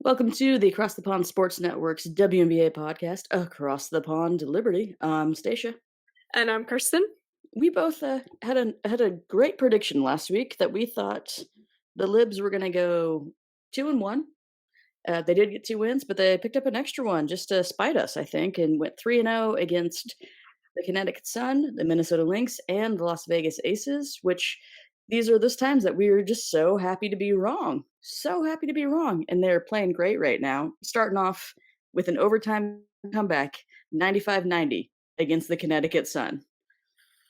Welcome to the Across the Pond Sports Network's WNBA podcast, Across the Pond Liberty. I'm Stacia. And I'm Kirstin. We both had a great prediction last week that we thought the Libs were going to go 2-1. They did get 2 wins, but they picked up an extra one just to spite us, I think, and went 3-0 against the Connecticut Sun, the Minnesota Lynx, and the Las Vegas Aces, which these are those times that we are just so happy to be wrong. So happy to be wrong. And they're playing great right now, starting off with an overtime comeback, 95-90 against the Connecticut Sun.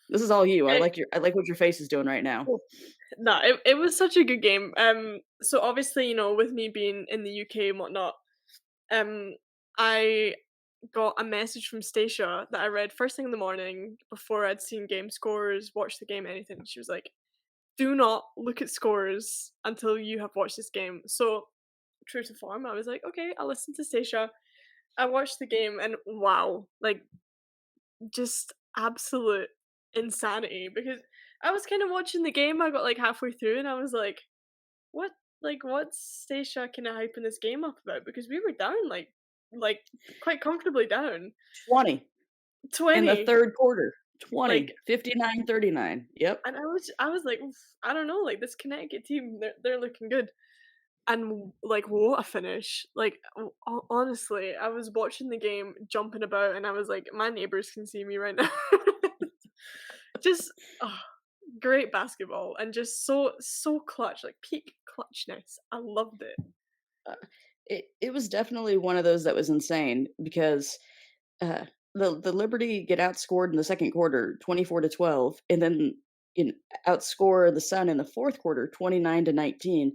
This is all you. I It, like what your face is doing right now. no, it was such a good game. So obviously, with me being in the UK and whatnot, um, I got a message from Stacia that I read first thing in the morning before I'd seen game scores, watched the game, anything. She was like, "Do not look at scores until you have watched this game." So true to form, I was like, "Okay, I'll listen to Stacia." I watched the game, and wow, like just absolute insanity because I was kind of watching the game. I got like halfway through and I was like, what what's Stacia kind of hyping this game up about? Because we were down like quite comfortably down. 20 in the 20. third quarter. 20, Like 59-39. Yep. and I was like, "Oof, I don't know, like this Connecticut team, they're looking good." And like what a finish. Like honestly, I was watching the game jumping about and I was like, my neighbors can see me right now. Just oh, great basketball and just so clutch, like peak clutchness. I loved it. Uh, it was definitely one of those that was insane because uh, the Liberty get outscored in the second quarter, 24-12, and then in, outscore the Sun in the fourth quarter, 29-19,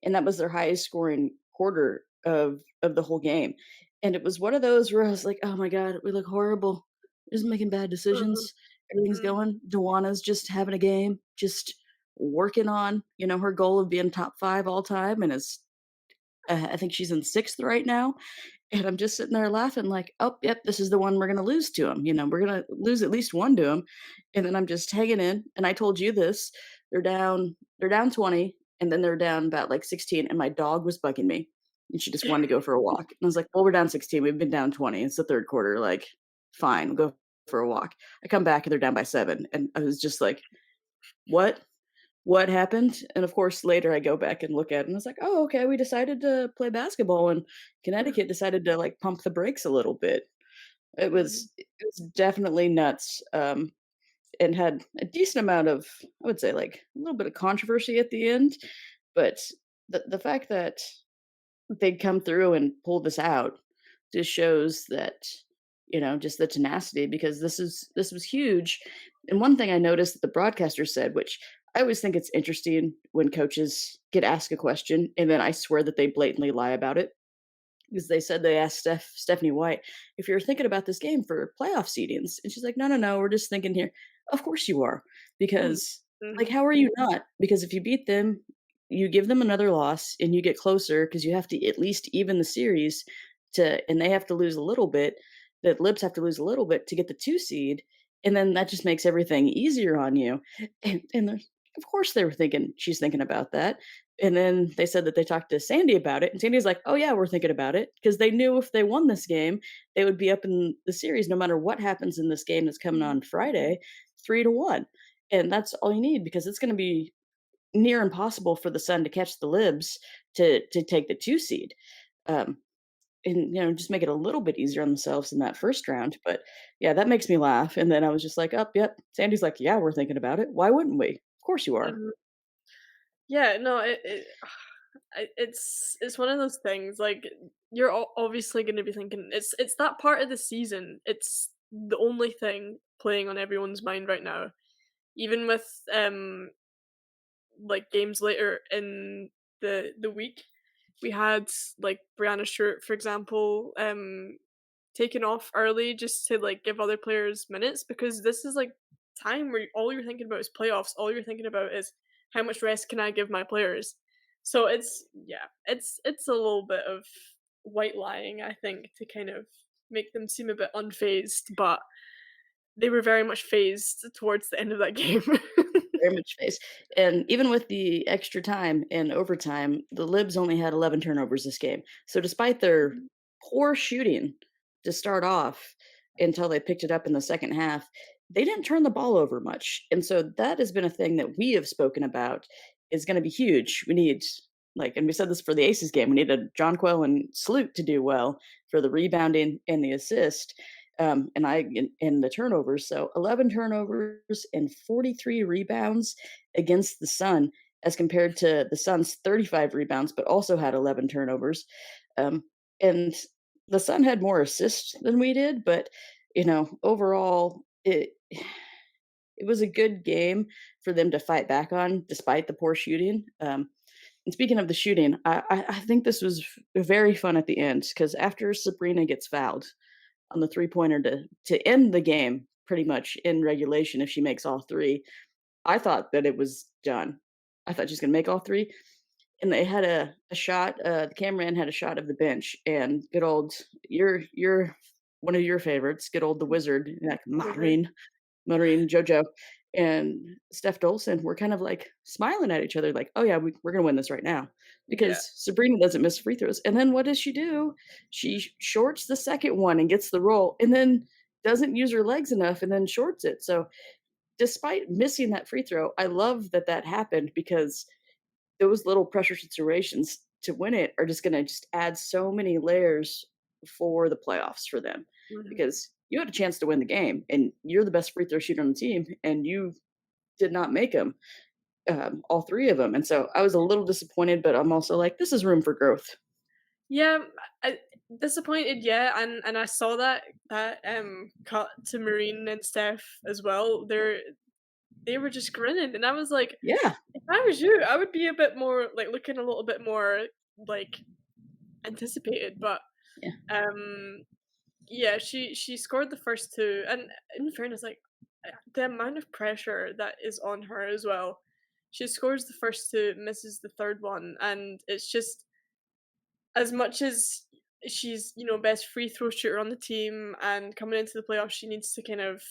and that was their highest scoring quarter of the whole game. And it was one of those where I was like, "Oh my god, we look horrible. We're just making bad Mhm, decisions. Everything's mhm. going. Dewana's just having a game, just working on her goal of being top 5 all time, and is I think she's in sixth right now." And I'm just sitting there laughing like, "Oh, yep, this is the one we're gonna lose to him. We're gonna lose at least one to him." And then I'm just hanging in, and I told you this, they're down 20, and then they're down about, like, 16, and my dog was bugging me, and she just wanted to go for a walk. And I was like, "Well, we're down 16, we've been down 20, it's the 3rd quarter, like, fine, we'll go for a walk." I come back, and they're down by 7, and I was just like, "What? What happened?" And of course, later I go back and look at it and it's like, "Oh, okay, we decided to play basketball and Connecticut decided to like pump the brakes a little bit." It Mhm. was it was definitely nuts. And had a decent amount of, I would say, like a little bit of controversy at the end, but the fact that they'd come through and pull this out just shows that, just the tenacity, because this was huge. And one thing I noticed that the broadcaster said, which I always think it's interesting when coaches get asked a question and then I swear that they blatantly lie about it. Because they said they asked Stephanie White if you're thinking about this game for playoff seedings, and she's like, "No, no, no, we're just thinking here." Of course you are, Mhm, because like, mhm. how are you not? Because if you beat them, you give them another loss, and you get closer because you have to at least even the series and they have to lose a little bit. The Libs have to lose a little bit to get the 2 seed, and then that just makes everything easier on you. And of course they were thinking she's thinking about that. And then they said that they talked to Sandy about it, and Sandy's like, "Oh yeah, we're thinking about it," because they knew if they won this game, they would be up in the series no matter what happens in this game that's coming on Friday, 3-1. And that's all you need, because it's going to be near impossible for the Sun to catch the Libs to take the 2 seed. Um, and just make it a little bit easier on themselves in that first round. But yeah, that makes me laugh. And then I was just like, "Oh, yep." Sandy's like, "Yeah, we're thinking about it. Why wouldn't we? Of course you are." Mhm. Yeah, no, it's one of those things. Like you're obviously going to be thinking it's that part of the season. It's the only thing playing on everyone's mind right now. Even with like games later in the week, we had like Brianna Stewart, for example, taken off early just to like give other players minutes because this is like time where all you're thinking about is playoffs. All you're thinking about is how much rest can I give my players. So it's yeah, it's a little bit of white lying, I think, to kind of make them seem a bit unfazed, but they were very much phased towards the end of that game. very much face. And even with the extra time and overtime, the Libs only had 11 turnovers this game. So despite their Mhm. poor shooting to start off until they picked it up in the second half, they didn't turn the ball over much. And so that has been a thing that we have spoken about is going to be huge. We need and we said this for the Aces game, we need a Jonquil and Sloot to do well for the rebounding and the assist and the turnovers. So 11 turnovers and 43 rebounds against the Sun, as compared to the Suns' 35 rebounds, but also had 11 turnovers. Um, and the Sun had more assists than we did, but overall, it was a good game for them to fight back on, despite the poor shooting. And speaking of the shooting, I think this was very fun at the end because after Sabrina gets fouled on the three-pointer to end the game pretty much in regulation if she makes all 3. I thought that it was done. I thought she's gonna make all 3, and they had a shot, the cameraman had a shot of the bench, and good old your one of your favorites, good old the wizard, like, Wizard. Maureen, JoJo, and Stef Dolson were kind of, like, smiling at each other like, "Oh, yeah, we're gonna win this right now," Yeah. because Sabrina doesn't miss free throws, and then what does she do? She shorts the second one and gets the roll, and then doesn't use her legs enough and then shorts it, so despite missing that free throw, I love that that happened because those little pressure situations to win it are just gonna just add so many layers for the playoffs for them, Mhm. because you had a chance to win the game, and you're the best free throw shooter on the team, and you did not make them, all 3 of them, and so I was a little disappointed, but I'm also like, "This is room for growth." Yeah, I disappointed, yeah, and I saw that cut to Marine and Steph as well. They were just grinning, and I was like, Yeah, if I was you, I would be a bit more like looking a little bit more like anticipated. But yeah. um, yeah, she scored the first two, and in fairness, like the amount of pressure that is on her as well. She scores the first two, misses the third one, and it's just as much as she's, best free throw shooter on the team and coming into the playoffs, she needs to kind of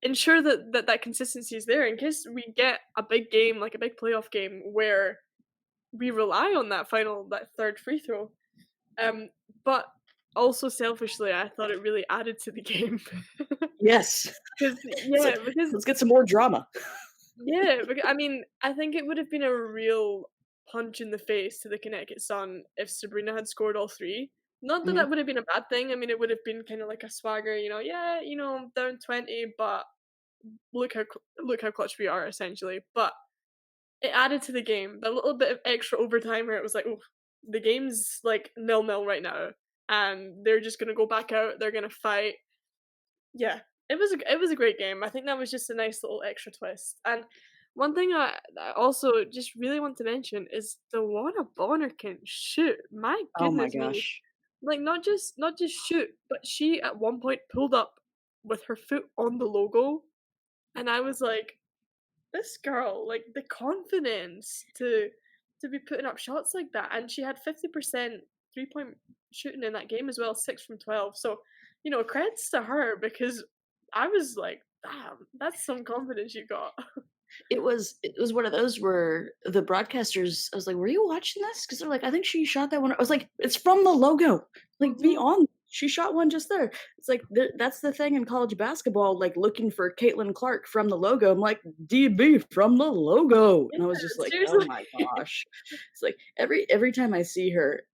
ensure that consistency is there in case we get a big game, like a big playoff game where we rely on that third free throw. Um, but also selfishly, I thought it really added to the game. Yes. Because It's yeah, like, because "Let's get some more drama." yeah, I mean, I think it would have been a real punch in the face to the Connecticut Sun if Sabrina had scored all 3. Not that Mhm. that would have been a bad thing, I mean, it would have been kinda like a swagger, "Yeah, down 20, but look how clutch we are," essentially, but it added to the game. The little bit of extra overtime where it was like, "Oof, the game's, like, nil-nil right now, and they're just gonna go back out, they're gonna fight." Yeah, it was a great game. I think that was just a nice little extra twist. And one thing I also just really want to mention is the Wanna Bonner can shoot. My Oh my goodness me. gosh. Like not just shoot, but she at one point pulled up with her foot on the logo, and I was like, this girl, like the confidence to be putting up shots like that. And she had 50% 3-point shooting in that game as well, 6 from 12. So, credits to her because I was like, damn, that's some confidence you got. It was one of those where the broadcasters I was like, "Were you watching this?" Because 'Cause they're like, "I think she shot that one." I was like, "It's from the logo. Like, be Mhm. on she shot one just there." It's like, that's the thing in college basketball, like, looking for Caitlin Clark from the logo. I'm like, "DB from the logo." Yeah, And I was just like, "Oh seriously. my gosh." It's like every time I see her,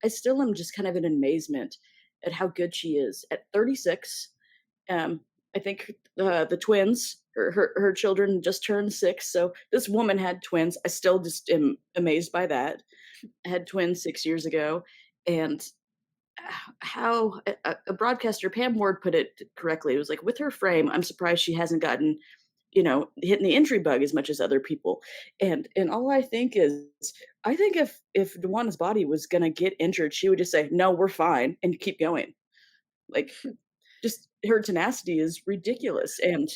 I still am just kind of in amazement at how good she is. At 36, um, I think the twins, her children just turned 6. So this woman had twins. I still just am amazed by that. I had twins 6 years ago, and how a broadcaster, Pam Ward, put it correctly. It was like, with her frame, I'm surprised she hasn't gotten hitting the injury bug as much as other people. And all I think is, I think if Dewana's body was gonna get injured, she would just say, "No, we're fine," and keep going. Like, just her tenacity is ridiculous, and,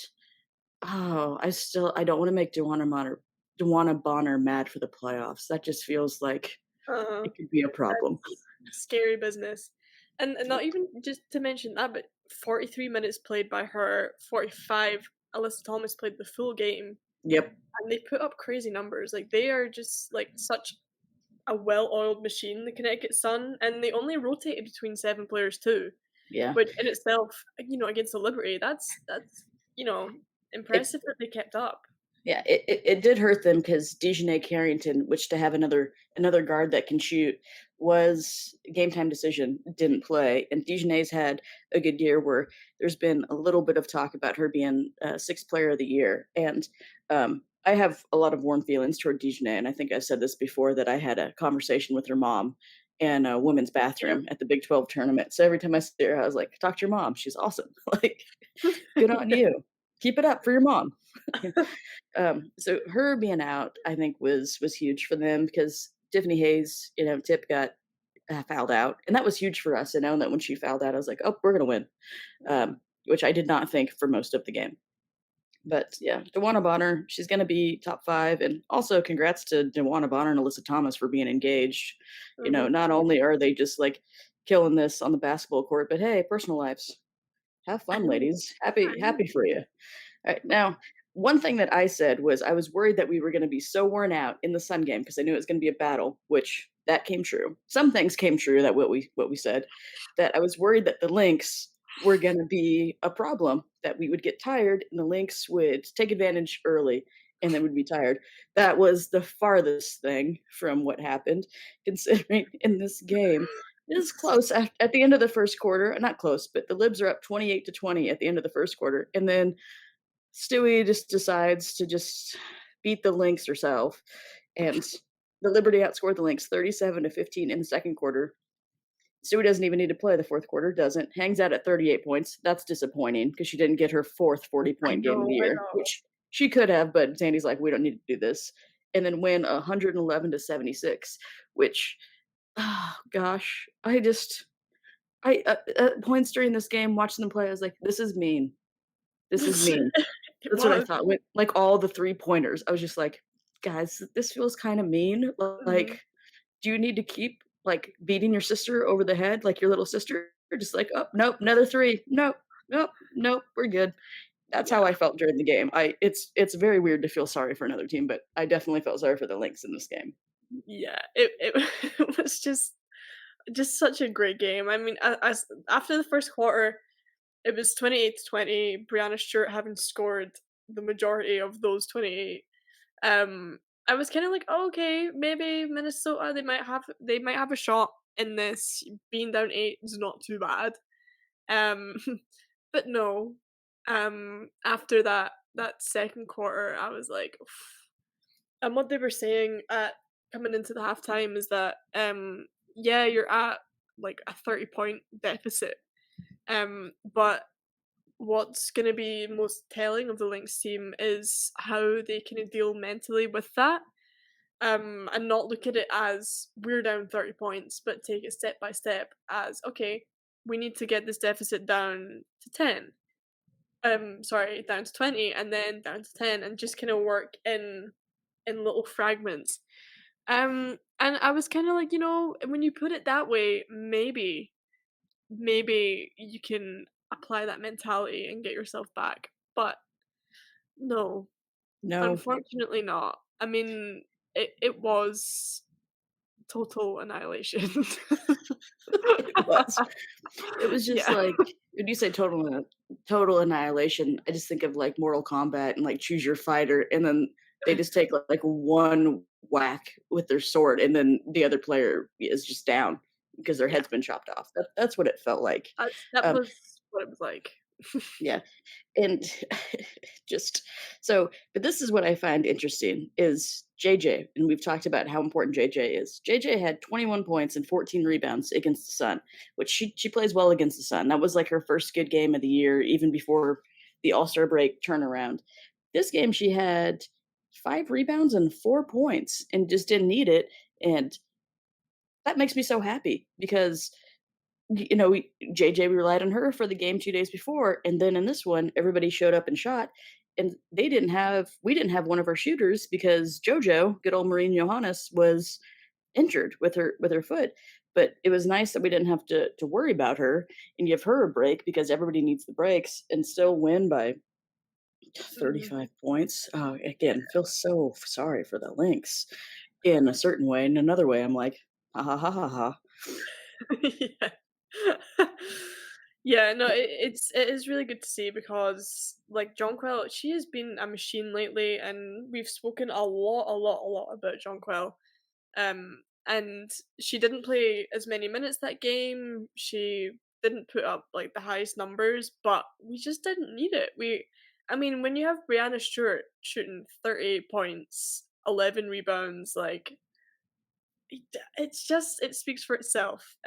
oh, I don't wanna make Dewana Bonner mad for the playoffs. That just feels like uh, it could be a problem. that's scary business. And not even just to mention that, but 43 minutes played by her, 45 Alyssa Thomas played the full game. Yep. and they put up crazy numbers. Like, they are just, like, such a well-oiled machine, the Connecticut Sun, and they only rotated between 7 players too, Yeah. which in itself, against the Liberty, that's, It impressive that they kept up. Yeah, it did hurt them because Dejanay Carrington, which to have another guard that can shoot was a game time decision, didn't play. And Dejanay's had a good year where there's been a little bit of talk about her being sixth player of the year. And I have a lot of warm feelings toward Dejanay. And I think I said this before that I had a conversation with her mom in a women's Yeah. bathroom at the Big 12 tournament. So every time I see her, I was like, talk to your mom. She's awesome. Like, good on you. Keep it up for your mom. So her being out, I think was huge for them because Tiffany Hayes, Tip got fouled out, and that was huge for us. That when she fouled out, I was like, oh, we're gonna win, which I did not think for most of the game. But yeah, DeWanna Bonner, she's gonna be top five, and also congrats to DeWanna Bonner and Alyssa Thomas for being engaged. Mhm. Not only are they just like killing this on the basketball court, but hey, personal lives, have I fun, know, ladies. I know. Happy for you. Alright, now, one thing that I said was I was worried that we were gonna be so worn out in the Sun game because I knew it was gonna be a battle, which that came true. Some things came true that what we said, that I was worried that the Lynx were gonna be a problem, that we would get tired and the Lynx would take advantage early and then we'd be tired. That was the farthest thing from what happened, considering in this game. It is close at the end of the first quarter, not close, but the Libs are up 28-20 at the end of the first quarter, and then Stewie just decides to just beat the Lynx herself, and the Liberty outscored the Lynx 37-15 in the second quarter. Stewie doesn't even need to play the fourth quarter, doesn't. Hangs out at 38 points. That's disappointing because she didn't get her fourth I 40-point game of the know, I year, know. which she could have, but Sandy's like, we don't need to do this. And then win 111-76, which, oh gosh, at points during this game, watching them play, I was like, this is mean. This is mean. It That's what I was. thought with, like, all the three-pointers. I was just like, "Guys, this feels kinda mean. Mhm. Like, do you need to keep, like, beating your sister over the head like your little sister? You're just like, oh nope, another 3. Nope, nope, nope, we're good." That's how Yeah. I felt during the game. It's very weird to feel sorry for another team, but I definitely felt sorry for the Lynx in this game. Yeah. It it was just such a great game. I mean, as after the first quarter, it was 28-20, Brianna Stewart having scored the majority of those 28. I was kinda like, "Oh, okay, maybe Minnesota, they might have a shot in this. Being down 8 is not too bad." Um, but no. After that second quarter, I was like, "Oof." And what they were saying at coming into the halftime is that, yeah, you're at, like, a 30-point deficit, but what's gonna be most telling of the Lynx team is how they kinda deal mentally with that, and not look at it as, "We're down 30 points," but take it step by step as, "Okay, we need to get this deficit down to 10." Sorry, down to 20 and then down to 10 and just kinda work in little fragments. And I was kinda like, when you put it that way, maybe you can apply that mentality and get yourself back. But no, No, unfortunately not. I mean, it was total annihilation. it was. It was just Yeah. like when you say total annihilation, I just think of, like, Mortal Kombat and, like, Choose Your Fighter, and then they just take, like, one whack with their sword, and then the other player is just down because their Yeah. head's been chopped off. That's what it felt like. That Um, was what it was like. yeah. And just so but this is what I find interesting is JJ, and we've talked about how important JJ is. JJ had 21 points and 14 rebounds against the Sun, which she plays well against the Sun. That was like her first good game of the year, even before the All-Star break turnaround. This game she had 5 rebounds and 4 points and just didn't need it. And that makes me so happy because JJ, we relied on her for the game 2 days before, and then in this one, everybody showed up and shot, and we didn't have one of our shooters because JoJo, good old Maureen Johannes, was injured with her foot. But it was nice that we didn't have to worry about her and give her a break because everybody needs the breaks and still win by Mhm. 35 points. Again, feel so sorry for the Lynx in a certain way. In another way, I'm like, ha ha ha ha ha. Yeah. Yeah, no, it is really good to see because like Jonquil, she has been a machine lately, and we've spoken a lot about Jonquil. And she didn't play as many minutes that game. She didn't put up like the highest numbers, but we just didn't need it. I mean, when you have Brianna Stewart shooting 38 points, 11 rebounds, like it's just it speaks for itself.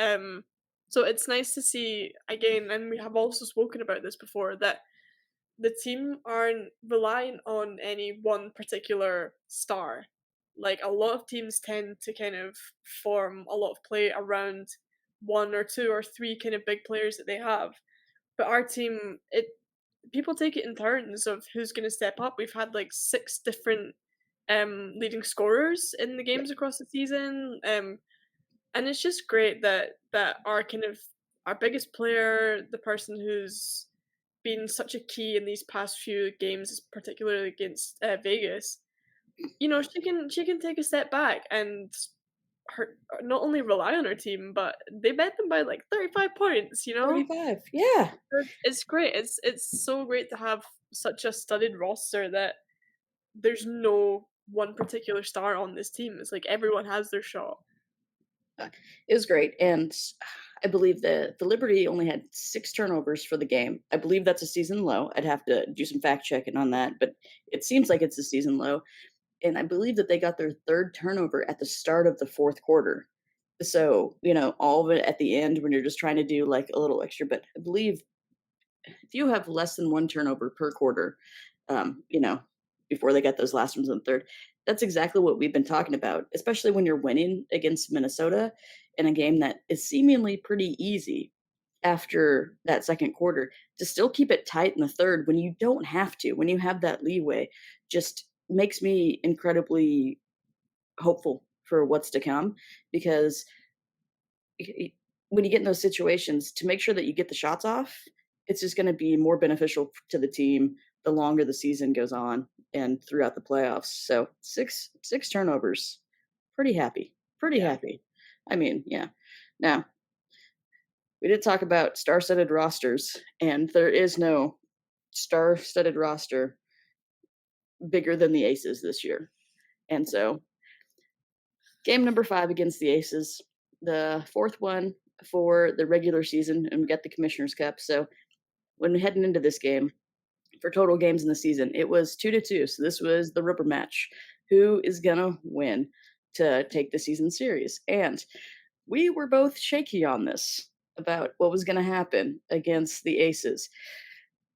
So it's nice to see again, and we have also spoken about this before, that the team aren't relying on any one particular star. Like a lot of teams tend to kind of form a lot of play around one or two or three kind of big players that they have. But our team, it people take it in turns of who's going to step up. We've had like six different leading scorers in the Yep. games across the season. And it's just great that our kind of our biggest player, the person who's been such a key in these past few games, particularly against Vegas, she can take a step back and not only rely on her team, but they bet them by like 35 points. 35. Yeah. It's great. It's so great to have such a studded roster that there's no one particular star on this team. It's like everyone has their shot. It was great. And I believe the Liberty only had 6 turnovers for the game. I believe that's a season low. I'd have to do some fact checking on that, but it seems like it's a season low. And I believe that they got their 3rd turnover at the start of the 4th quarter. So, all of it at the end when you're just trying to do like a little extra. But I believe if you have less than 1 turnover per quarter, um, you know, before they got those last ones in the 3rd, that's exactly what we've been talking about, especially when you're winning against Minnesota in a game that is seemingly pretty easy after that 2nd quarter. To still keep it tight in the 3rd when you don't have to, when you have that leeway, just makes me incredibly hopeful for what's to come because y- when you get in those situations, to make sure that you get the shots off, it's just going to be more beneficial to the team the longer the season goes on and throughout the playoffs. So six turnovers, pretty happy, pretty Yeah. happy. I mean, yeah. Now we did talk about star-studded rosters, and there is no star-studded roster bigger than the Aces this year. And so game number 5 against the Aces, the 4th one for the regular season, and we got the Commissioner's Cup. So when heading into this game, for total games in the season, it was 2-2. So this was the rubber match. Who is gonna win to take the season series? And we were both shaky on this about what was gonna happen against the Aces.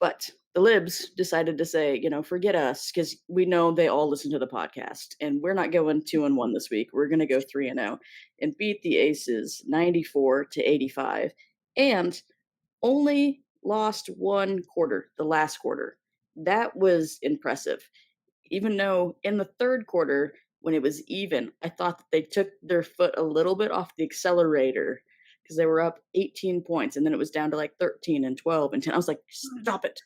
But the Libs decided to say, forget us, because we know they all listen to the podcast, and we're not going 2-1 this week. We're going to go 3-0 and beat the Aces 94-85, and only lost 1 quarter, the last quarter. That was impressive. Even though in the 3rd quarter, when it was even, I thought that they took their foot a little bit off the accelerator because they were up 18 points, and then it was down to like 13 and 12 and 10. I was like, stop it.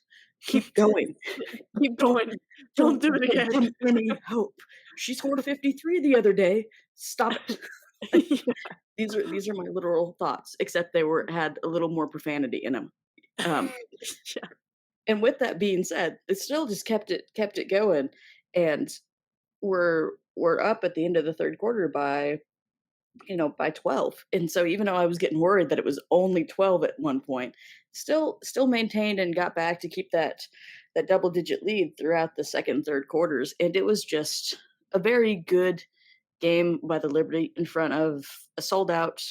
Keep going. Keep going. Don't Don't do it give again. them any hope. She scored 53 the other day. Stop it. Like, these are my literal thoughts, except they had a little more profanity in them. Um, Yeah. and with that being said, it still just kept it going, and we're up at the end of the 3rd quarter by 12. And so even though I was getting worried that it was only 12 at one point, still maintained and got back to keep that double digit lead throughout the 2nd, 3rd quarters. And it was just a very good game by the Liberty in front of a sold out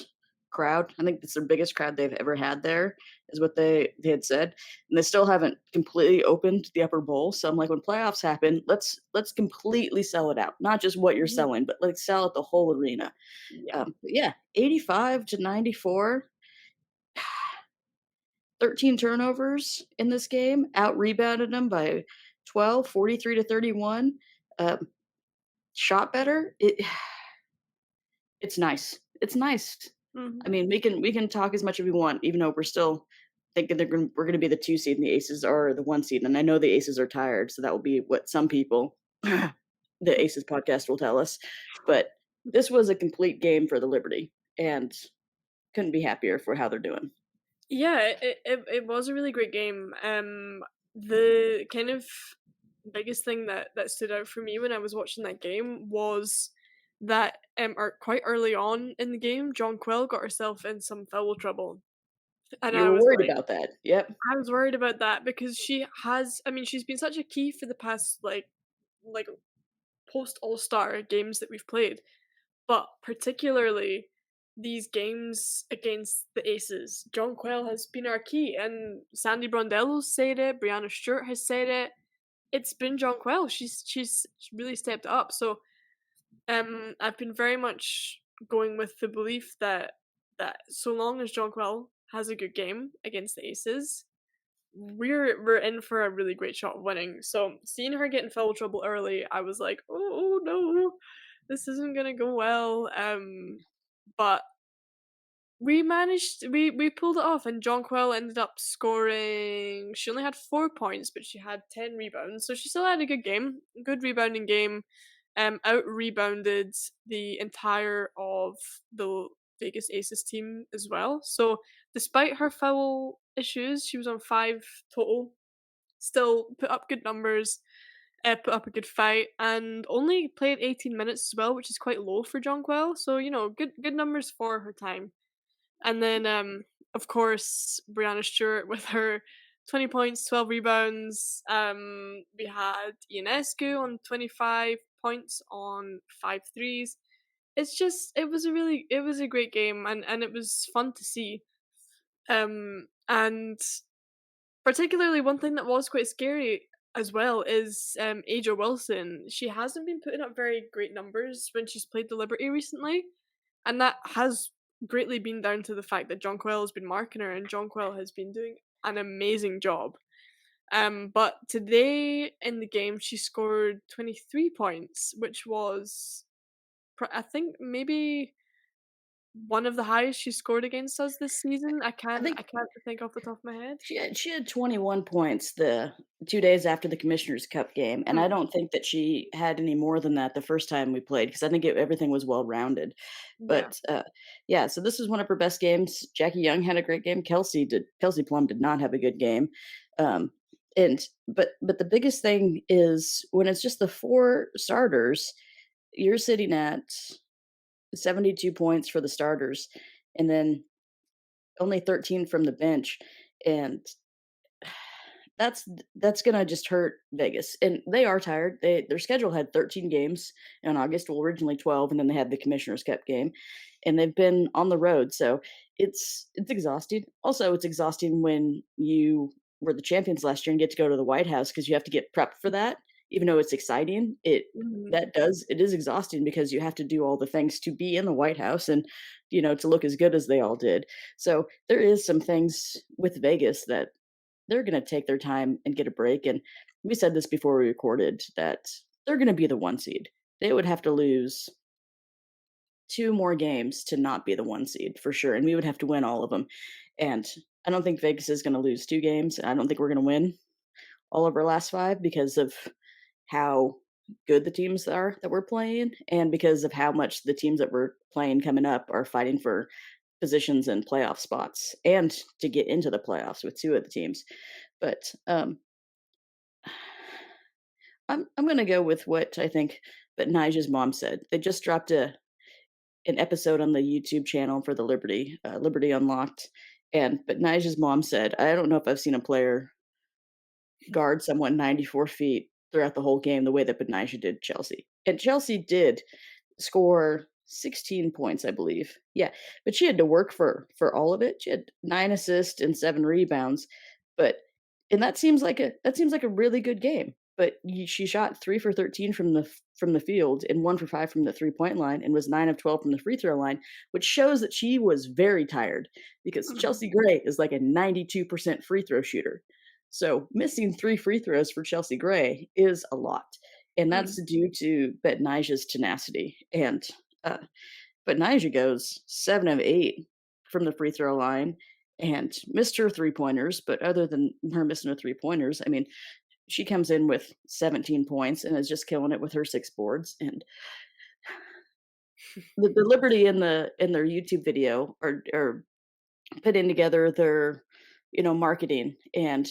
crowd. I think it's their biggest crowd they've ever had there, is what they had said. And they still haven't completely opened the upper bowl. So I'm like, when playoffs happen, let's completely sell it out. Not just what you're Mhm. selling, but like sell out the whole arena. Yeah. Yeah, 85-94, 13 turnovers in this game, out rebounded them by 12, 43-31. Um, shot better. It's nice. It's nice. Mhm. I mean, we can talk as much as we want, even though we're still thinking we're gonna be the 2 seed and the Aces are the 1 seed, and I know the Aces are tired, so that will be what some people, the Aces podcast will tell us, but this was a complete game for the Liberty, and couldn't be happier for how they're doing. Yeah, it was a really great game. The kind of biggest thing that stood out for me when I was watching that game was that quite early on in the game, John Quill got herself in some foul trouble, and You were worried like, about that. Yep. I was worried about that because she has. I mean, she's been such a key for the past like post All Star games that we've played, but particularly these games against the aces. John Quayle has been our key, and Sandy Brondello's said it. Brianna Stewart has said it. It's been John Quayle. She's really stepped up. So I've been very much going with the belief that so long as John Quayle has a good game against the aces, we're in for a really great shot of winning. So seeing her get in foul trouble early, I was like, oh no, this isn't gonna go well. But we pulled it off, and Jonquil ended up scoring. She only had 4 points, but she had 10 rebounds, so she still had a good game, good rebounding game. Out rebounded the entire of the Vegas Aces team as well. So despite her foul issues, she was on 5 total. Still put up good numbers, put up a good fight, and only played 18 minutes as well, which is quite low for Jonquil. So good numbers for her time. And then, of course, Brianna Stewart with her 20 points, 12 rebounds. We had Ionescu on 25 points on 5 threes. It was a great game, and it was fun to see. And particularly one thing that was quite scary as well is Aja Wilson. She hasn't been putting up very great numbers when she's played the Liberty recently, and that has greatly been down to the fact that John Quayle has been marking her, and John Quayle has been doing an amazing job. But today in the game, she scored 23 points, which was, I think, maybe one of the highest she scored against us this season. I think I can't think off the top of my head. she had 21 points the 2 days after the Commissioner's Cup game, and I Mm, don't think that she had any more than that the first time we played because I think everything was well-rounded. yeah. But, yeah, so this was one of her best games. Jackie Young had a great game. Kelsey Plum did not have a good game. Um, and but the biggest thing is when it's just the 4 starters, you're sitting at 72 points for the starters, and then only 13 from the bench, and that's gonna just hurt Vegas, and they are tired. Their schedule had 13 games in August, well, originally 12, and then they had the Commissioner's Cup game, and they've been on the road, so it's exhausting. Also, it's exhausting when you were the champions last year and get to go to the White House because you have to get prepped for that, even though it's exciting, Mhm. it is exhausting because you have to do all the things to be in the White House and, to look as good as they all did. So, there is some things with Vegas that they're gonna take their time and get a break, and we said this before we recorded that they're gonna be the 1 seed. They would have to lose 2 more games to not be the 1 seed for sure, and we would have to win all of them. And I don't think Vegas is gonna lose 2 games. I don't think we're gonna win all of our last 5 because of how good the teams are that we're playing and because of how much the teams that we're playing coming up are fighting for positions and playoff spots and to get into the playoffs with 2 of the teams. But, I'm gonna go with what I think Betnijah's mom said. They just dropped an episode on the YouTube channel for the Liberty, Liberty Unlocked, and Betnijah's mom said, "I don't know if I've seen a player guard someone 94 feet throughout the whole game the way that Betnijah did Chelsea." And Chelsea did score 16 points, I believe. Yeah, but she had to work for all of it. She had 9 assists and 7 rebounds, but and that seems like a really good game. But she shot 3 for 13 from the field and 1 for 5 from the 3-point line and was 9 of 12 from the free throw line, which shows that she was very tired because Chelsea Gray is like a 92% free throw shooter. So missing 3 free throws for Chelsea Gray is a lot, and Mm. that's due to Betnijah's tenacity, and, uh, Betnijah goes 7 of 8 from the free throw line and missed her three-pointers, but other than her missing her three-pointers, I mean, she comes in with 17 points and is just killing it with her 6 boards, and the liberty in their YouTube video are putting together their, marketing and,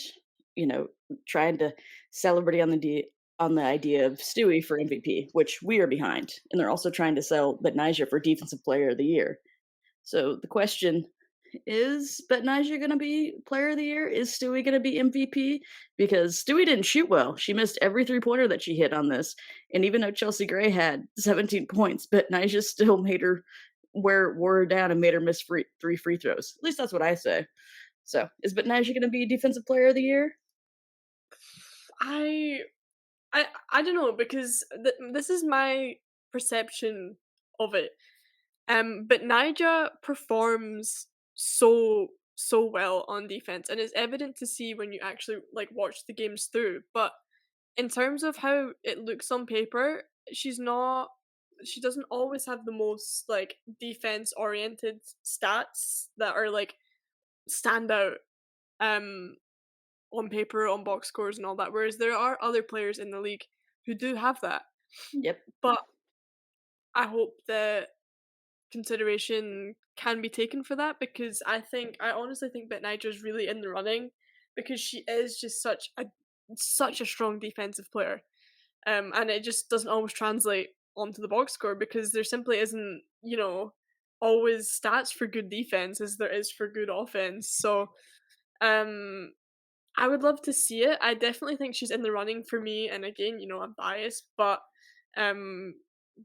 you know, trying to celebrate on the idea of Stewie for MVP, which we are behind, and they're also trying to sell Betnijah for Defensive Player of the Year. So the question is Betnijah gonna be Player of the Year? Is Stewie gonna be MVP? Because Stewie didn't shoot well. She missed every three-pointer that she hit on this, and even though Chelsea Gray had 17 points, Betnijah still made her wore her down and made her miss 3 free throws. At least that's what I say. So, is Betnijah gonna be Defensive Player of the Year? I I don't know because this is my perception of it. But Niger performs so well on defense, and it's evident to see when you actually like watch the games through. But in terms of how it looks on paper, she's not. She doesn't always have the most like defense oriented stats that are like stand out um on paper on box scores and all that. Whereas there are other players in the league who do have that. Yep. But I hope that consideration can be taken for that because I honestly think Betnijah is really in the running because she is just such a strong defensive player. And it just doesn't always translate onto the box score because there simply isn't, always stats for good defense as there is for good offense. So um I would love to see it. I definitely think she's in the running for me, and again, I'm biased, um,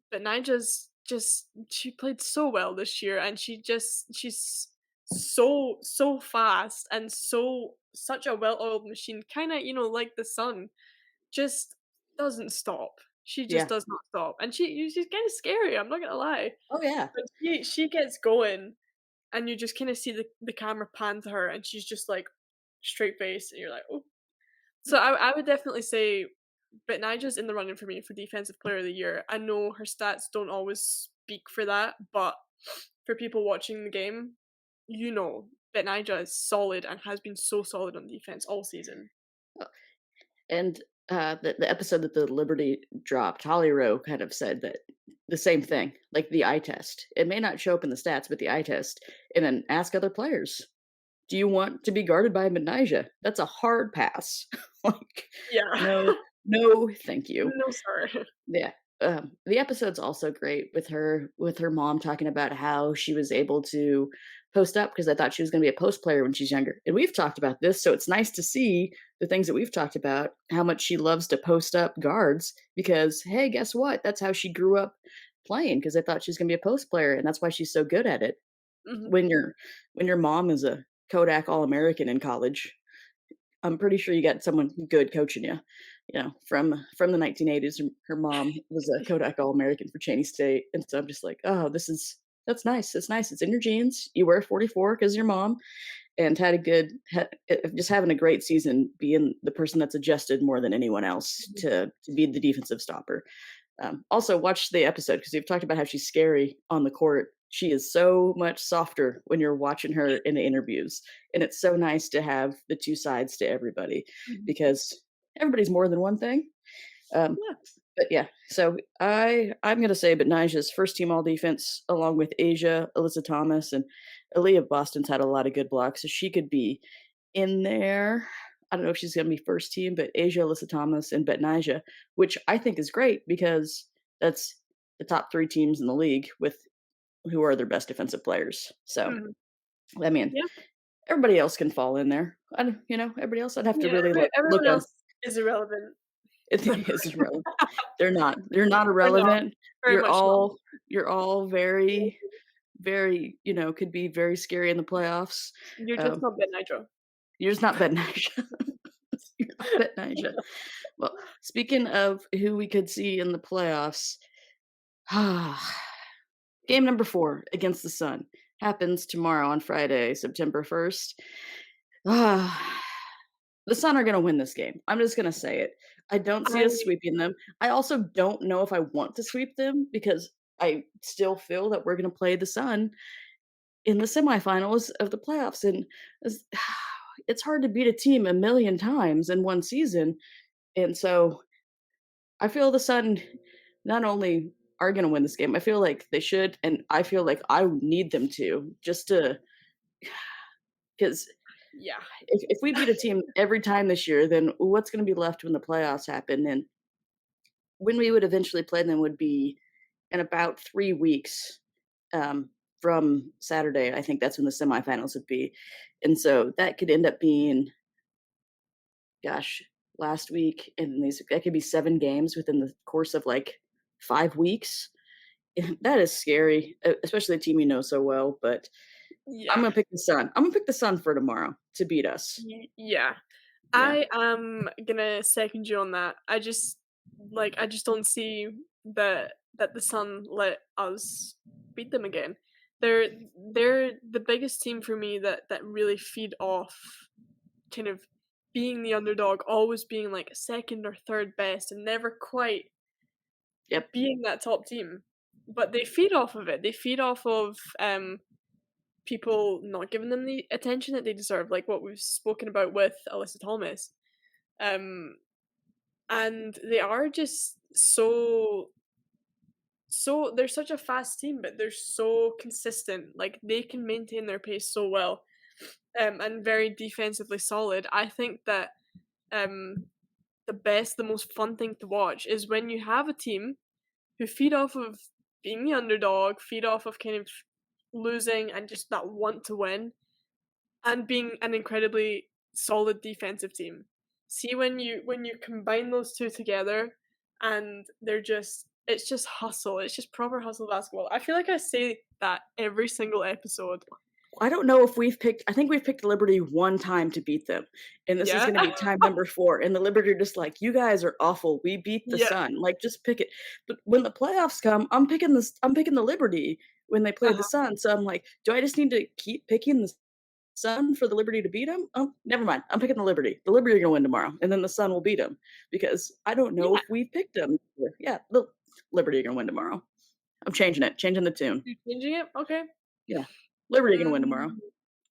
but Nija's just she played so well this year, and she's so fast and such a well-oiled machine, kind of like the sun, just doesn't stop. She just Yeah. does not stop, and she's kind of scary. I'm not gonna lie, Oh, yeah. but she gets going, and you just kind of see the camera pan to her, and she's just like straight face, and you're like, oh. So I would definitely say Betnijah's in the running for me for defensive player of the year. I know her stats don't always speak for that, but for people watching the game, Betnijah is solid and has been so solid on defense all season. And, the episode that the Liberty dropped, Holly Rowe kind of said that the same thing, like the eye test. It may not show up in the stats, but the eye test, and then ask other players, "Do you want to be guarded by Betnijah?" That's a hard pass. Like, Yeah. no, no, thank you. No, sir. Yeah. The episode's also great with her mom talking about how she was able to post up because I thought she was gonna be a post player when she's younger. And we've talked about this, so it's nice to see the things that we've talked about, how much she loves to post up guards because, hey, guess what? That's how she grew up playing because I thought she was gonna be a post player, and that's why she's so good at it. Mhm. When your mom is a Kodak All-American in college, I'm pretty sure you got someone good coaching you. From the 1980s, her mom was a Kodak All-American for Cheney State, and so I'm just like, "Oh, that's nice, it's nice, it's in your genes. You wear 44 because your mom," and had a good just having a great season, being the person that's adjusted more than anyone else Mhm. to be the defensive stopper. Also, watch the episode because we've talked about how she's scary on the court. She is so much softer when you're watching her in the interviews, and it's so nice to have the 2 sides to everybody Mhm. because everybody's more than one thing. Um, Yeah. but yeah, so I'm gonna say Betnijah's first team all defense along with Asia, Alyssa Thomas, and Aaliyah Boston's had a lot of good blocks, so she could be in there. I don't know if she's gonna be first team, but Asia, Alyssa Thomas, and Betnijah, which I think is great because that's the top 3 teams in the league with who are their best defensive players. So, Mhm. I mean, Yeah. everybody else can fall in there. I don't everybody else I'd have to Yeah, really look everyone on. else is irrelevant. It is irrelevant. They're not They're not, irrelevant. very much not. You're all very, very, could be very scary in the playoffs. You're just Um, not Betnijah. you're just not Betnijah. You're not Betnijah. Well, speaking of who we could see in the playoffs, game number 4 against the Sun happens tomorrow on Friday, September 1st. Ah, the Sun are gonna win this game. I'm just gonna say it. I don't see us I sweeping them. I also don't know if I want to sweep them because I still feel that we're gonna play the Sun, in the semifinals of the playoffs, and it's it's hard to beat a team a million times in one season, and so I feel the Sun not only are gonna win this game, I feel like they should, and I feel like I need them to, just to, because Yeah. if we beat a team every time this year, then what's gonna be left when the playoffs happen? And when we would eventually play them would be in about 3 weeks, from Saturday. I think that's when the semifinals would be, and so that could end up being, gosh, last week, and then these that could be 7 games within the course of, like, 5 weeks. That is scary, especially a team you know so well, but I'm Yeah. gonna pick the Sun. I'm gonna pick the Sun for tomorrow to beat us. Yeah. Yeah. I am gonna second you on that. I just don't see that the Sun let us beat them again. They're they're the biggest team for me that really feed off kind of being the underdog, always being like second or third best and never quite Yep. being that top team. But they feed off of it. They feed off of people not giving them the attention that they deserve, like what we've spoken about with Alyssa Thomas. Um, and they are just so they're such a fast team, but they're so consistent. Like they can maintain their pace so well, and very defensively solid. I think that um, the most fun thing to watch is when you have a team who feed off of being the underdog, feed off of kind of losing and just that want to win, and being an incredibly solid defensive team. See when you combine those two together and they're just it's just hustle. It's just proper hustle basketball. I feel like I say that every single episode. I don't know if we've picked I think we've picked Liberty one time to beat them, and this is Yeah. gonna be time number 4, and the Liberty are just like, "You guys are awful. We beat the Yeah. Sun. Like, just pick it." But when the playoffs come, I'm picking the Liberty when they play the Uh-huh. Sun, so I'm like, "Do I just need to keep picking the Sun for the Liberty to beat them? Oh, never mind. I'm picking the Liberty. The Liberty are gonna win tomorrow, and then the Sun will beat them because I don't know Yeah. if we picked them. Yeah, the Liberty are gonna win tomorrow. I'm changing it, changing the tune. You're changing it? Okay. Yeah. Liberty are gonna win tomorrow. Mm,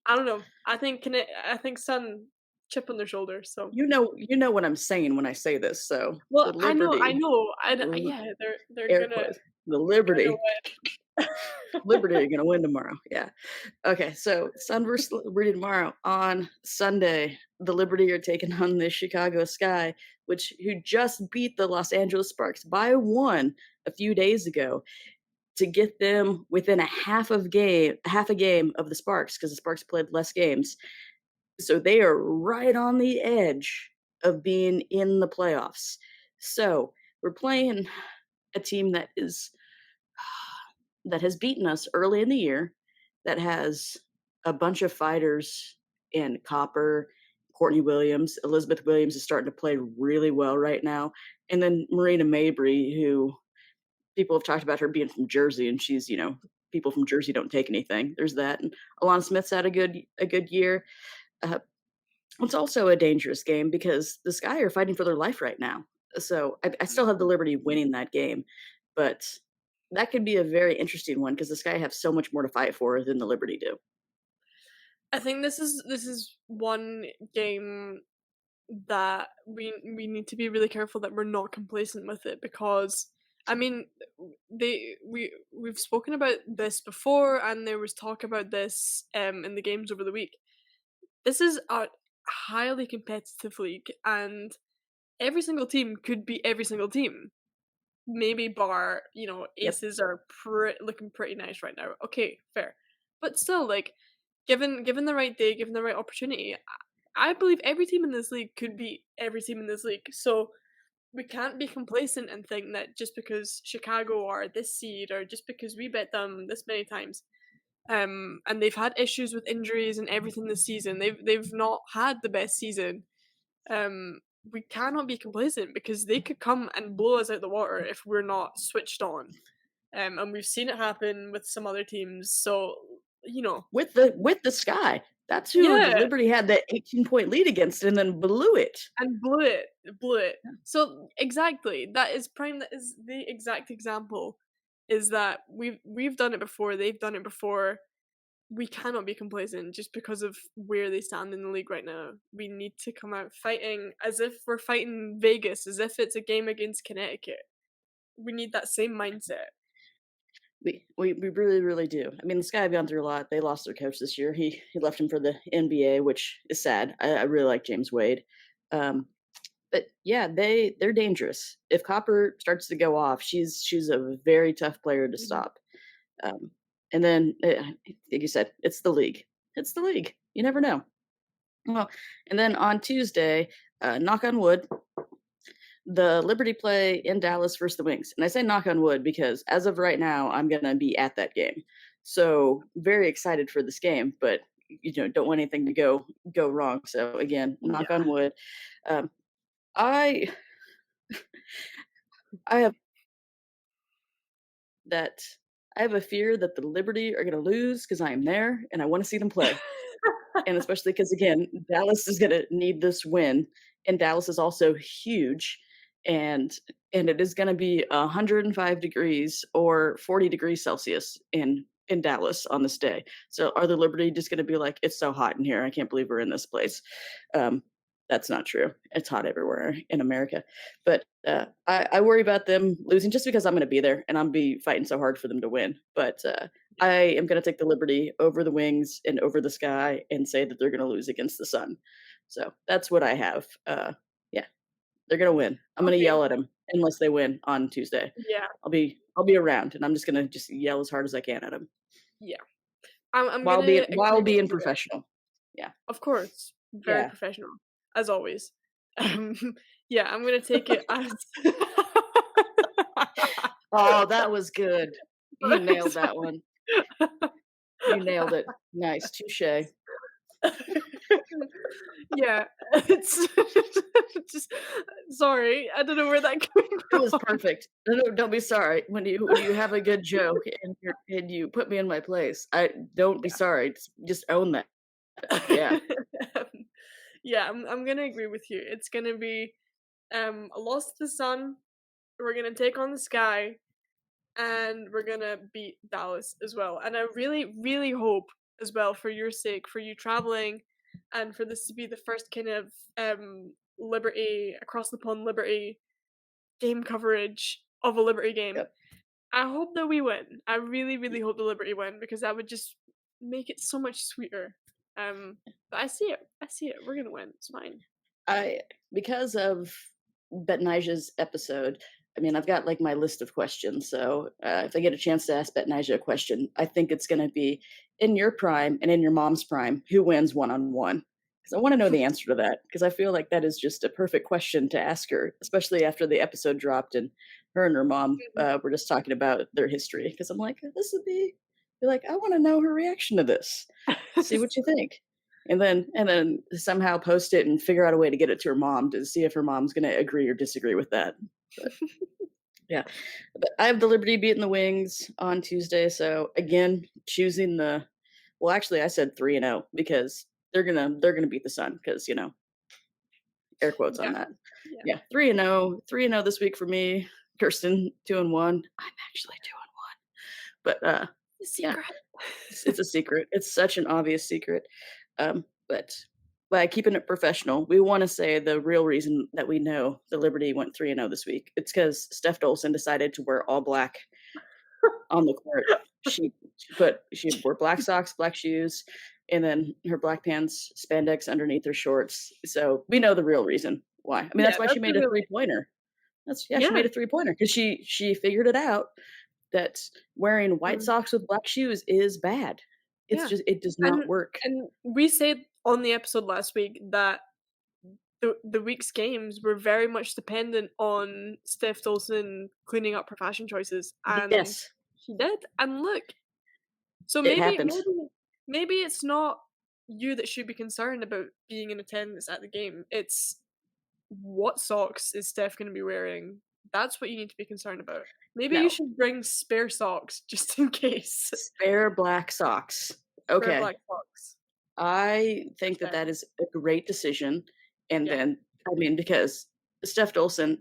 I don't know. I think Sun chip on their shoulder, so You know what I'm saying when I say this, so well, the Liberty, l yeah, they're air gonna quotes, the Liberty win. Liberty are gonna win tomorrow, yeah. Okay, so Sun versus Liberty tomorrow. On Sunday, the Liberty are taking on the Chicago Sky, which who just beat the Los Angeles Sparks by 1 a few days ago to get them within half a game of the Sparks because the Sparks played less games. So they are right on the edge of being in the playoffs. So we're playing a team that has beaten us early in the year, that has a bunch of fighters in Copper, Courtney Williams. Elizabeth Williams is starting to play really well right now. And then Marina Mabry, who people have talked about her being from Jersey, and she's, people from Jersey don't take anything. There's that. And Alana Smith's had a good year. Uh, It's also a dangerous game because the Sky are fighting for their life right now. So I still have the Liberty winning that game, but that could be a very interesting one because the Sky have so much more to fight for than the Liberty do. I think this is one game that we need to be really careful that we're not complacent with it because I mean we've spoken about this before and there was talk about this in the games over the week. This is a highly competitive league and every single team could be every single team. Maybe bar, Yep. aces are looking pretty nice right now. Okay, fair. But still, like, given the right day, given the right opportunity, I believe every team in this league could be every team in this league. So we can't be complacent and think that just because Chicago are this seed or just because we bet them this many times, and they've had issues with injuries and everything this season. They've not had the best season. Um, we cannot be complacent because they could come and blow us out the water if we're not switched on. And we've seen it happen with some other teams. So With the Sky. That's who the yeah, Liberty had that 18-point lead against and then blew it. and blew it. So exactly, that is prime. That is the exact example. Is that we've done it before. They've done it before. we cannot be complacent just because of where they stand in the league right now. We need to come out fighting as if we're fighting Vegas, as if it's a game against Connecticut. We need that same mindset. We really, really do. I mean, the Sky have gone through a lot. They lost their coach this year. He left him for the NBA, which is sad. I really like James Wade. Um, but yeah, they're dangerous. If Copper starts to go off, she's a very tough player to Mhm. stop. Um, and then, like you said, it's the league. It's the league. You never know. Well, and then on Tuesday, knock on wood, the Liberty play in Dallas versus the Wings. And I say knock on wood because as of right now, I'm gonna be at that game. So very excited for this game, but don't want anything to go wrong. So again, knock Yeah. on wood. Um, I I have that I have a fear that the Liberty are gonna lose because I am there and I want to see them play. And especially because again, Dallas is gonna need this win, and Dallas is also huge, and it is gonna be 105 degrees or 40 degrees Celsius in Dallas on this day. So are the Liberty just gonna be like, "It's so hot in here, I can't believe we're in this place." Um, that's not true. It's hot everywhere in America. But, I worry about them losing just because I'm gonna be there, and I'm be fighting so hard for them to win. But, I am gonna take the Liberty over the Wings and over the Sky and say that they're gonna lose against the Sun. So, that's what I have. Yeah, they're gonna win. I'm gonna Okay. yell at them unless they win on Tuesday. Yeah. I'll be around, and I'm just gonna just yell as hard as I can at them Yeah. I'm gonna while agree with being you. professional. Yeah. Of course. Very Yeah. professional, as always. Um, yeah, I'm gonna take it as Oh, that was good. You nailed that Sorry. one. You nailed it. Nice, touche. Yeah, it's just sorry, I don't know where that came It was from. perfect. No, don't be sorry. When you have a good joke and you put me in my place, I don't be sorry. Just own that. Yeah. Um, yeah, I'm gonna agree with you. It's gonna be, a loss to the sun, we're gonna take on the sky, and we're gonna beat Dallas as well. And I really, really hope as well for your sake, for you traveling, and for this to be the first kind of Liberty across the pond Liberty game coverage of a Liberty game. Yep. I hope that we win. I really, really hope the Liberty win because that would just make it so much sweeter. But I see it. I see it. We're gonna win. It's fine. I because of Betnijah's episode, I mean, I've got like my list of questions. So if I get a chance to ask Betnijah a question, I think it's going to be in your prime and in your mom's prime, who wins one on one? Because I want to know the answer to that. Because I feel like that is just a perfect question to ask her, especially after the episode dropped and her and her mom were just talking about their history. Because I'm like, this would be like, I want to know her reaction to this. See what you think. And then somehow post it and figure out a way to get it to her mom to see if her mom's gonna agree or disagree with that. But yeah. But I have the Liberty beating the Wings on Tuesday, so again, choosing the well, actually I said 3-0 because they're gonna beat the Sun because, air quotes on Yeah. that. Yeah. Yeah, 3-0, 3-0 this week for me. Kirsten, 2-1. I'm actually 2-1. But, The yeah. secret. It's a secret. It's such an obvious secret. But by keeping it professional, we want to say the real reason that we know the Liberty went 3-0 this week. It's because Stef Dolson decided to wear all black on the court. She wore black socks, black shoes, and then her black pants, spandex underneath her shorts. So we know the real reason why. I mean, Yeah, that's why she that's a made a really 3-pointer. She yeah. made a 3-pointer because she figured it out that wearing white Mm, socks with black shoes is bad. yeah. It does not And work. we said on the episode last week that the week's games were very much dependent on Steph Dolson cleaning up her fashion choices, and Yes, she did. And look, so it maybe happened. maybe it's not you that should be concerned about being in attendance at the game. It's what socks is Steph going to be wearing? That's what you need to be concerned about. Maybe you No, should bring spare socks just in case. spare black socks. Spare Okay, black socks. I think that Okay. that is a great decision, and Yeah. then, I mean, because Steph Dolson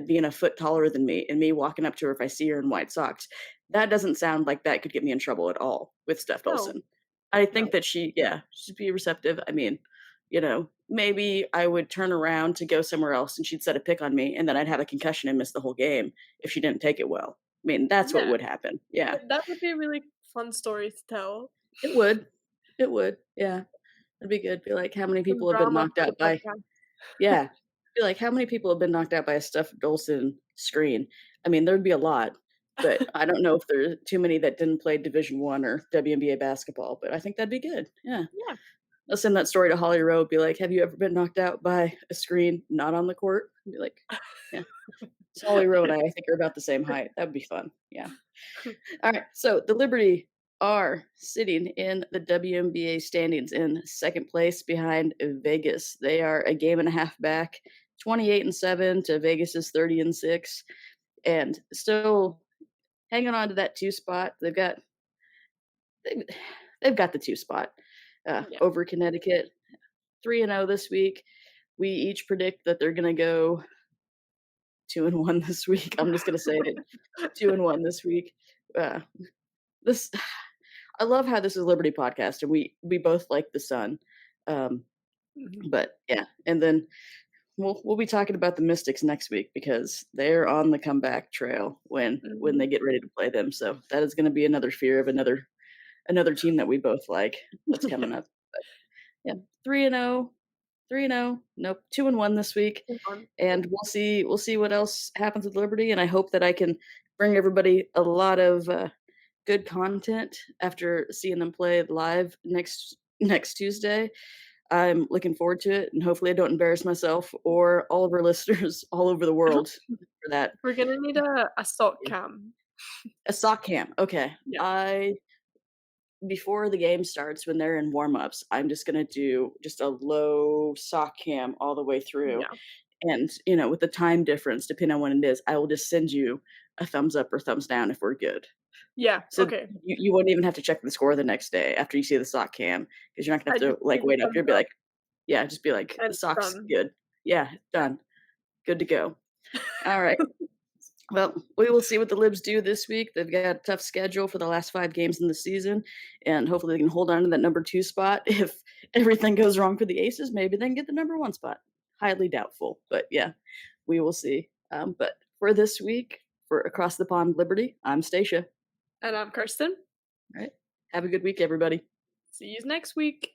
being a foot taller than me and me walking up to her if I see her in white socks, that doesn't sound like that could get me in trouble at all with Steph No. Dolson. I No. think that she'd be receptive. I mean, maybe I would turn around to go somewhere else and she'd set a pick on me, and then I'd have a concussion and miss the whole game if she didn't take it well. I mean, that's what Yeah, would happen. Yeah. that would be a really fun story to tell. It would. It would. Yeah. It'd be good. Be like, how many Some people have been drama knocked for the out by podcast. yeah. Be like, how many people have been knocked out by a Stef Dolson screen? I mean, there'd be a lot, but I don't know if there's too many that didn't play Division I or WNBA basketball, but I think that'd be good. Yeah. Yeah. I'll send that story to Holly Rowe, be like, "Have you ever been knocked out by a screen not on the court?" Be like, "Yeah." So Holly Rowe and I think, are about the same height. That would be fun. Yeah. Alright, so the Liberty are sitting in the WNBA standings in 2nd place behind Vegas. They are a game and a half back, 28-7 to Vegas's 30-6, and still hanging on to that 2 spot. They've they've got the 2 spot, Yeah. over Connecticut. 3-0 this week. We each predict that they're gonna go 2-1 this week. I'm just gonna say it. 2-1 this week. Uh, this I love how this is a Liberty podcast, and we both like the Sun. Um, Mhm. but yeah, and then we'll be talking about the Mystics next week because they're on the comeback trail when Mhm. they get ready to play them. So that is going to be another fear of another team that we both like that's coming Yeah. up. But yeah, 3-0, 3-0. Nope, 2-1 this week, Come on. and we'll see what else happens with Liberty. And I hope that I can bring everybody a lot of good content after seeing them play live next Tuesday. I'm looking forward to it, and hopefully I don't embarrass myself or all of our listeners all over the world for that. We're gonna need a sock Yeah. cam. A sock cam. Okay. Yeah. I Before the game starts, when they're in warm-ups, I'm just gonna do just a low sock cam all the way through. Yeah. And, with the time difference, depending on when it is, I will just send you a thumbs up or thumbs down if we're good. Yeah, So okay. you won't even have to check the score the next day after you see the sock cam because 'cause you're not gonna I have just to, like, need a wait up here thumbs and be up like, yeah, just be like, and "The it's sock's done. good." Yeah, done. Good to go. Alright. Well, we will see what the Libs do this week. They've got a tough schedule for the last 5 games in the season, and hopefully they can hold on to that number 2 spot. If everything goes wrong for the Aces, maybe they can get the number 1 spot. Highly doubtful, but yeah, we will see. But for this week, for Across the Pond Liberty, I'm Stacia. And I'm Kirsten. Alright. Have a good week, everybody. See you next week.